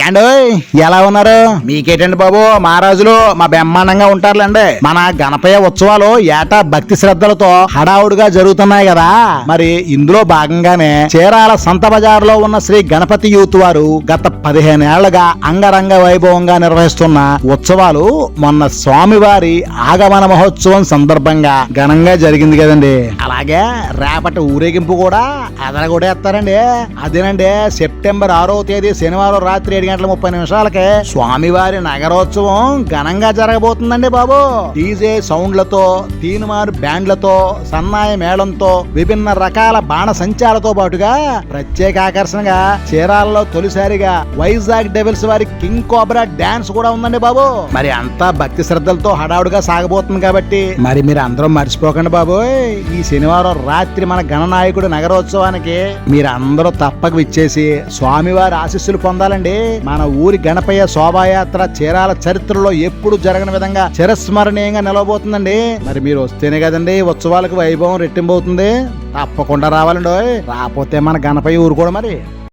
ఏండోయ్ ఎలా ఉన్నారు? మీకేటండి బాబు మహారాజులు మా బ్రహ్మాండంగా ఉంటారులేండి. మన గణపయ్య ఉత్సవాలు ఏటా భక్తి శ్రద్ధలతో హడావుడిగా జరుగుతున్నాయి కదా. మరి ఇందులో భాగంగానే చీరాల సంత బజార్లో ఉన్న శ్రీ గణపతి యూత్ వారు గత 15 ఏళ్లుగా అంగరంగ వైభవంగా నిర్వహిస్తున్న ఉత్సవాలు మొన్న స్వామివారి ఆగమన మహోత్సవం సందర్భంగా ఘనంగా జరిగింది కదండి. అలాగే రేపటి ఊరేగింపు కూడా అదరగొడేస్తారండి. అదేనండి సెప్టెంబర్ 6వ తేదీ శనివారం రాత్రి 7:30 స్వామివారి నగరోత్సవం ఘనంగా జరగబోతుందండి బాబు. డీజే సౌండ్లతో, తీన్మార్ బ్యాండ్లతో, సన్నాయ మేళంతో, విభిన్న రకాల బాణ సంచాలతో పాటుగా ప్రత్యేక ఆకర్షణగా చీరాలలో తొలిసారిగా వైజాగ్ డెవిల్స్ వారి కింగ్ కోబ్రా డాన్స్ కూడా ఉందండి బాబు. మరి అంతా భక్తి శ్రద్ధలతో హడావుడిగా సాగబోతుంది కాబట్టి మరి మీరు అందరూ మర్చిపోకండి బాబు. ఈ శనివారం రాత్రి మన గణనాయకుడు నగరోత్సవానికి మీరు అందరూ తప్పక విచ్చేసి స్వామివారి ఆశీస్సులు పొందాలండి. మన ఊరి గణపయ్య శోభాయాత్ర చీరాల చరిత్రలో ఎప్పుడు జరగని విధంగా చిరస్మరణీయంగా నిలవబోతుందండి. మరి మీరు వస్తేనే కదండి ఉత్సవాలకు వైభవం రెట్టింపవుతుంది. తప్పకుండా రావాలండి. రాకపోతే మన గణపయ్య ఊరు కూడా మరి